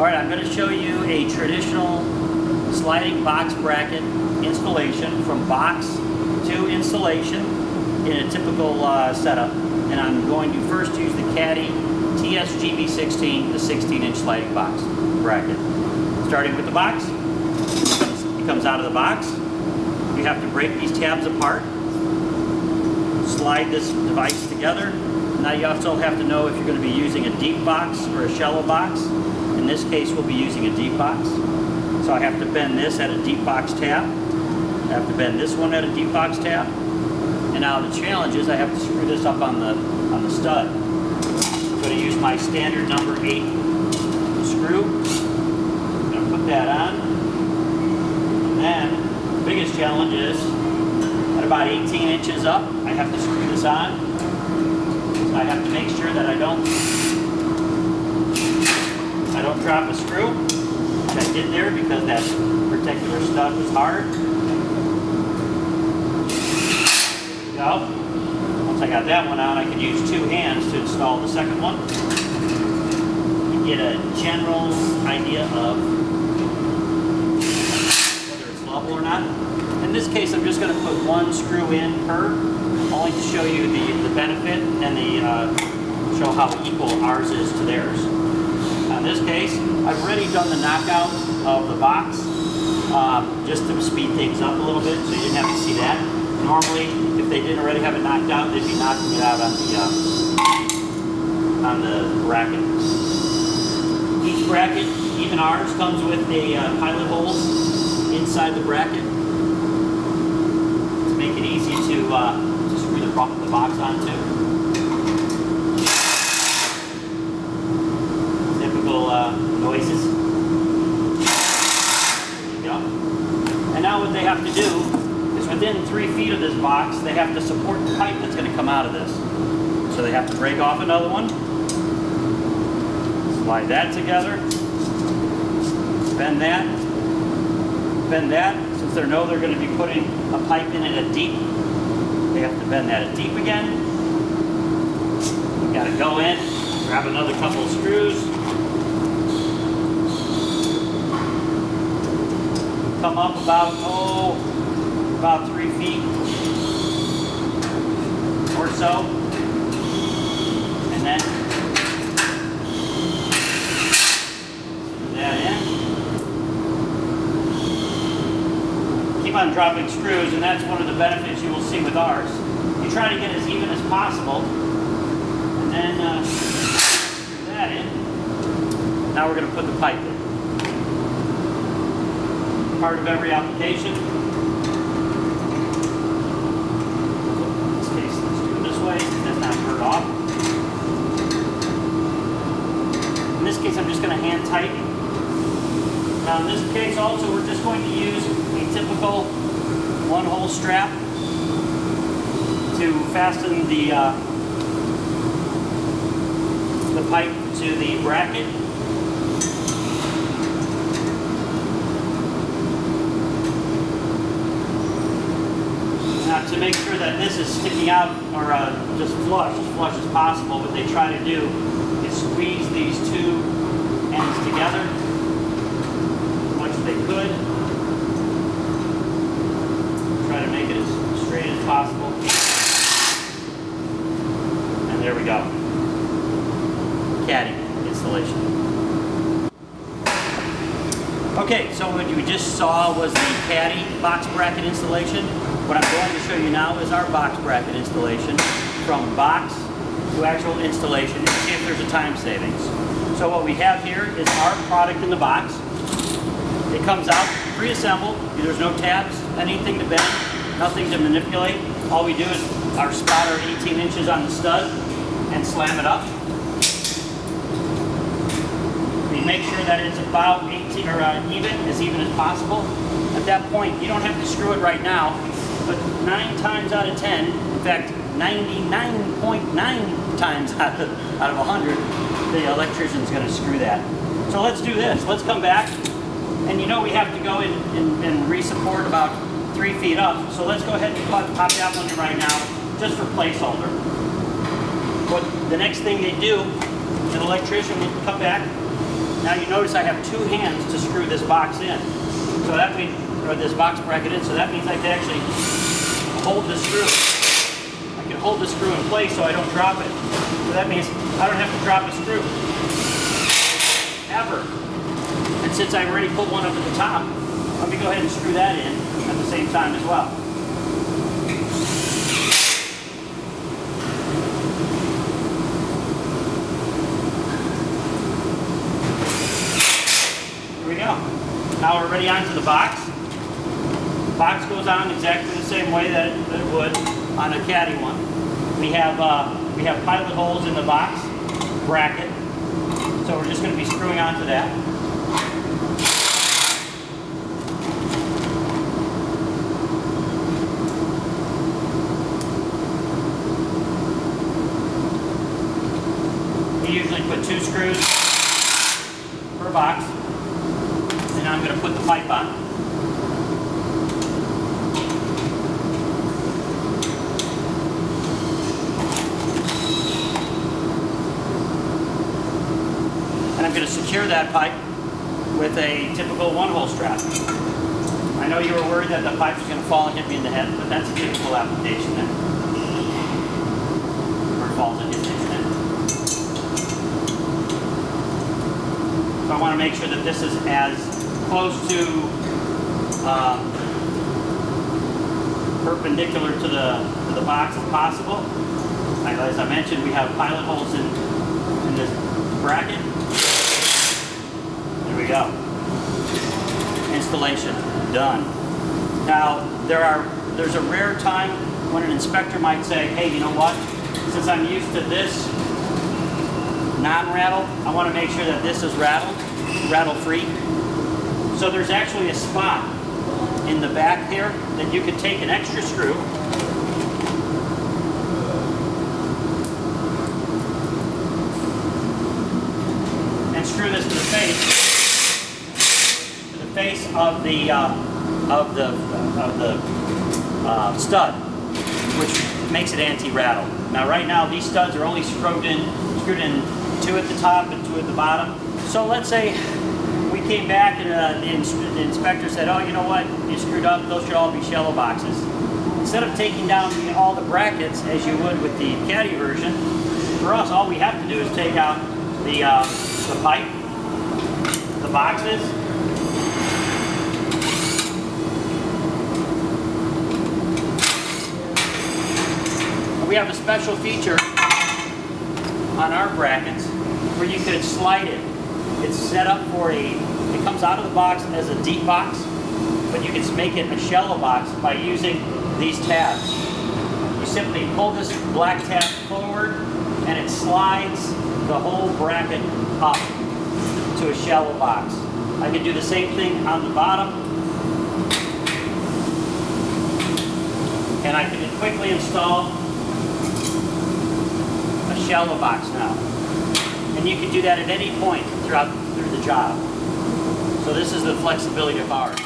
Alright, I'm going to show you a traditional sliding box bracket installation from box to installation in a typical setup. And I'm going to first use the Caddy TSGB16, the 16-inch sliding box bracket. Starting with the box, it comes out of the box. You have to break these tabs apart, slide this device together. Now you also have to know if you're going to be using a deep box or a shallow box. In this case, we'll be using a deep box. So I have to bend this at a deep box tab. I have to bend this one at a deep box tab. And now the challenge is I have to screw this up on the stud. I'm going to use my standard number 8 screw. I'm going to put that on. And then the biggest challenge is at about 18 inches up, I have to screw this on. So I have to make sure that I don't drop a screw, which I did there because that particular stud was hard. There we go. Once I got that one on, I could use 2 hands to install the second one. You get a general idea of whether it's level or not. In this case, I'm just going to put 1 screw in per, only to show you the benefit and show how equal ours is to theirs. In this case, I've already done the knockout of the box just to speed things up a little bit, so you didn't have to see that. Normally, if they didn't already have it knocked out, they'd be knocking it out on the bracket. Each bracket, even ours, comes with a pilot holes inside the bracket to make it easy to screw the box onto. Noises. There you go. And now what they have to do is within 3 feet of this box, they have to support the pipe that's going to come out of this. So they have to break off another one, slide that together, bend that. Since they know they're going to be putting a pipe in it at deep, they have to bend that at deep again. Got to go in, grab another couple of screws, come up about 3 feet or so, and then screw that in. Keep on dropping screws, and that's one of the benefits you will see with ours. You try to get as even as possible, and then screw that in. Now we're going to put the pipe in. Part of every application. In this case, let's do it this way. That's not hurt off. In this case, I'm just going to hand tighten. Now, in this case, also, we're just going to use a typical 1-hole strap to fasten the pipe to the bracket. To make sure that this is sticking out or just flush as possible, what they try to do is squeeze these 2 ends together as much as they could. Try to make it as straight as possible. And there we go. Caddy installation. Okay, so what you just saw was the Caddy box bracket installation. What I'm going to show you now is our box bracket installation from box to actual installation, and see if there's a time savings. So what we have here is our product in the box. It comes out pre-assembled. There's no tabs, anything to bend, nothing to manipulate. All we do is our spotter 18 inches on the stud and slam it up. We make sure that it's about 18 or as even as possible. At that point, you don't have to screw it right now. But 9 times out of 10, in fact 99.9 times out of 100, the electrician's going to screw that. So let's do this. Let's come back, and you know we have to go in and re-support about 3 feet up. So let's go ahead and pop that one in right now, just for placeholder. But the next thing they do, an electrician will come back, Now you notice I have two hands to screw this box in. So that means, or this box bracket in, so that means I can actually hold the screw. I can hold the screw in place so I don't drop it. So that means I don't have to drop a screw. Ever. And since I've already put one up at the top, let me go ahead and screw that in at the same time as well. Here we go. Now we're ready onto the box. The box goes on exactly the same way that it would on a caddy one. We have pilot holes in the box bracket, so we're just going to be screwing onto that. We usually put 2 screws per box, and now I'm going to put the pipe on. And I'm going to secure that pipe with a typical 1-hole strap. I know you were worried that the pipe was going to fall and hit me in the head, but that's a typical application there. Where it falls and hits me in the head. So I want to make sure that this is as close to perpendicular to the box as possible. As I mentioned, we have pilot holes in this bracket. There we go. Installation done. Now there's a rare time when an inspector might say, hey, you know what? Since I'm used to this non-rattle, I want to make sure that this is rattle-free. So there's actually a spot in the back here that you could take an extra screw and screw this to the face of the stud, which makes it anti-rattle. Now right now these studs are only screwed in 2 at the top and 2 at the bottom. So let's say we came back and the inspector said, oh, you know what, you screwed up, those should all be shallow boxes. Instead of taking down all the brackets as you would with the caddy version, for us all we have to do is take out the pipe, the boxes, we have a special feature on our brackets where you could slide it. It's set up for it comes out of the box as a deep box, but you can make it a shallow box by using these tabs. You simply pull this black tab forward and it slides the whole bracket up to a shallow box. I can do the same thing on the bottom, and I can quickly install a shallow box now. And you can do that at any point through the job. So this is the flexibility of ours.